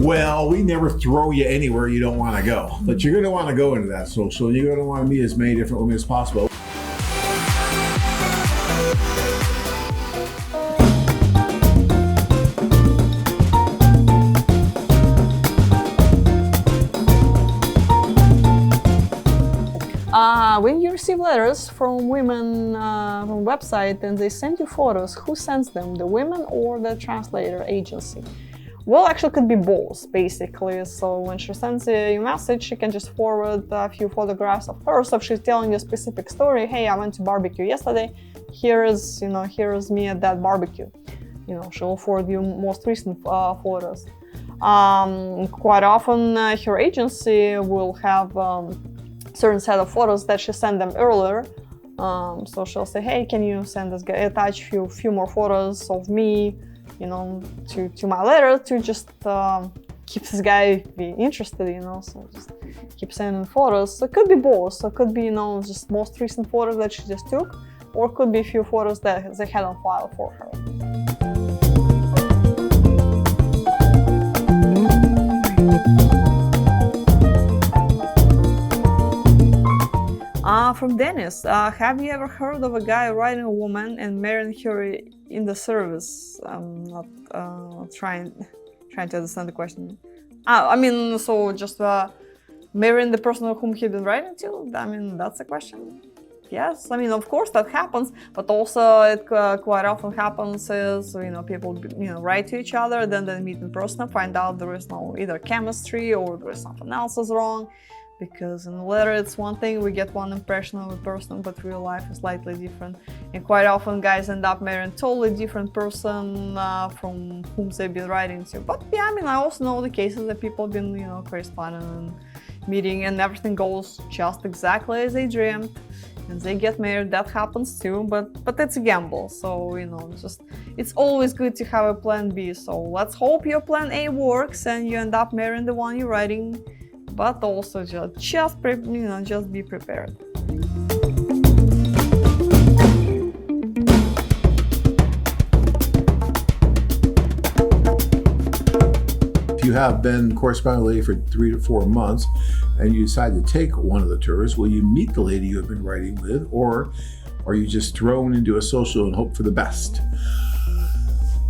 Well, we never throw you anywhere you don't want to go, but you're going to want to go into that social. You're going to want to meet as many different women as possible. When you receive letters from women from website and they send you photos, who sends them, the women or the translator agency? Well, actually, it could be both, basically. So when she sends you a message, she can just forward a few photographs of her. So if she's telling you a specific story, hey, I went to barbecue yesterday. Here is me at that barbecue. She'll forward you most recent photos. Quite often, her agency will have certain set of photos that she sent them earlier. So she'll say, hey, can you send this guy, attach few more photos of me, to my letter to just keep this guy be interested, so just keep sending photos. So it could be both. So it could be, just most recent photos that she just took, or it could be a few photos that they had on file for her. From Dennis, have you ever heard of a guy writing a woman and marrying her in the service? I'm not trying to understand the question. So just marrying the person whom he's been writing to? That's the question. Yes, of course that happens, but also it quite often happens is, people, write to each other, then they meet in person and find out there is no either chemistry or there is something else is wrong. Because in the letter it's one thing, we get one impression of a person, but real life is slightly different. And quite often guys end up marrying a totally different person from whom they've been writing to. But yeah, I also know the cases that people have been, corresponding and meeting and everything goes just exactly as they dreamed. And they get married, that happens too, but it's a gamble. So, it's always good to have a plan B. So let's hope your plan A works and you end up marrying the one you're writing. But also just be prepared. If you have been corresponding with a lady for 3 to 4 months and you decide to take one of the tours, will you meet the lady you have been writing with, or are you just thrown into a social and hope for the best?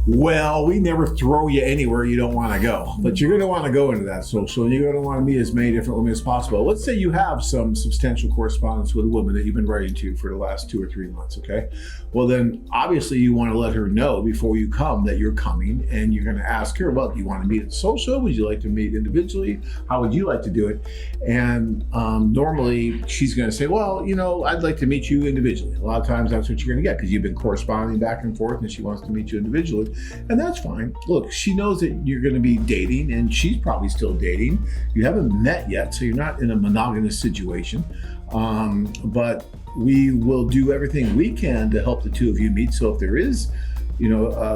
Well, we never throw you anywhere you don't want to go, but you're going to want to go into that social and you're going to want to meet as many different women as possible. Let's say you have some substantial correspondence with a woman that you've been writing to for the last 2 or 3 months, okay? Well, then obviously you want to let her know before you come that you're coming, and you're going to ask her, well, do you want to meet at social? Would you like to meet individually? How would you like to do it? And normally she's going to say, well, I'd like to meet you individually. A lot of times that's what you're going to get because you've been corresponding back and forth and she wants to meet you individually. And that's fine. Look, she knows that you're going to be dating and she's probably still dating. You haven't met yet, so you're not in a monogamous situation. But we will do everything we can to help the two of you meet. So if there is,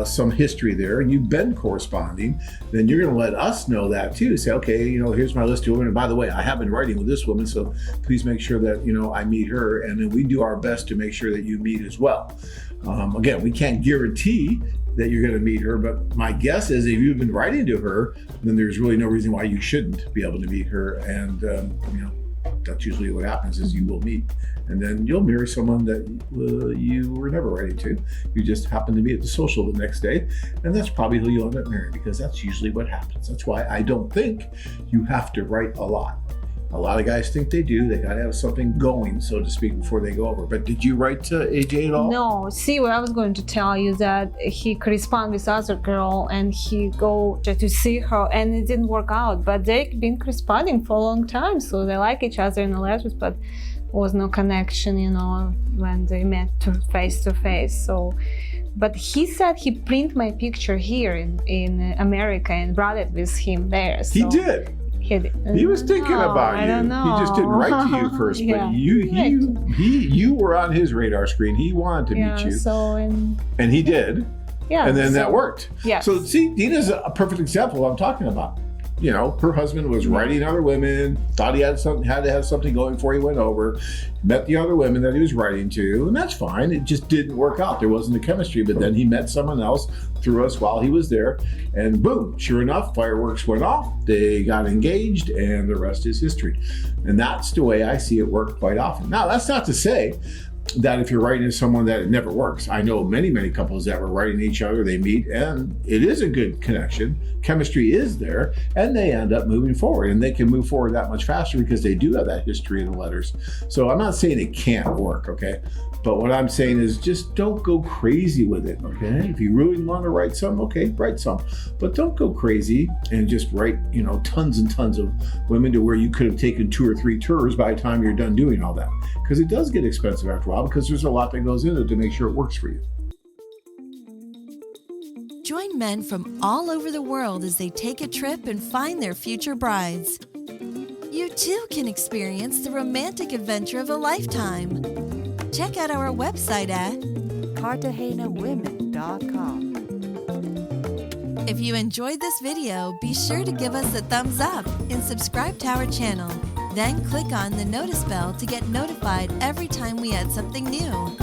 some history there and you've been corresponding, then you're going to let us know that too. Say, okay, here's my list of women. And by the way, I have been writing with this woman, so please make sure that, I meet her. And then we do our best to make sure that you meet as well. Again, we can't guarantee that you're going to meet her, but my guess is if you've been writing to her, then there's really no reason why you shouldn't be able to meet her. And that's usually what happens is you will meet, and then you'll marry someone that you were never writing to. You just happen to meet at the social the next day, and that's probably who you'll end up marrying, because that's usually what happens. That's why I don't think you have to write a lot. A lot of guys think they do. They got to have something going, so to speak, before they go over. But did you write to AJ at all? No. See, what I was going to tell you that he corresponded with other girl and he go to see her and it didn't work out. But they've been corresponding for a long time, so they like each other in the letters, but was no connection, when they met face to face. So, but he said he print my picture here in America and brought it with him there. So. He did. He was thinking about you. I don't know. He just didn't write to you first, Yeah. but you were on his radar screen. He wanted to meet you. So and he did. Yeah. And then that worked. Yeah. So see, Dina's a perfect example of what I'm talking about. you know, her husband was writing other women, thought he had to have something going before he went over, met the other women that he was writing to, and that's fine. It just didn't work out. There wasn't the chemistry, but then he met someone else through us while he was there, and boom, sure enough, fireworks went off, they got engaged, and the rest is history. And that's the way I see it work quite often. Now, that's not to say that if you're writing to someone that it never works. I know many couples that were writing to each other, they meet, and it is a good connection. Chemistry is there, and they end up moving forward, and they can move forward that much faster because they do have that history in the letters. So I'm not saying it can't work, okay? But what I'm saying is just don't go crazy with it, okay? If you really want to write some, okay, write some. But don't go crazy and just write, you know, tons and tons of women to where you could have taken 2 or 3 tours by the time you're done doing all that. Because it does get expensive after a while because there's a lot that goes into it to make sure it works for you. Join men from all over the world as they take a trip and find their future brides. You too can experience the romantic adventure of a lifetime. Check out our website at cartagenawomen.com. If you enjoyed this video, be sure to give us a thumbs up and subscribe to our channel. Then click on the notice bell to get notified every time we add something new.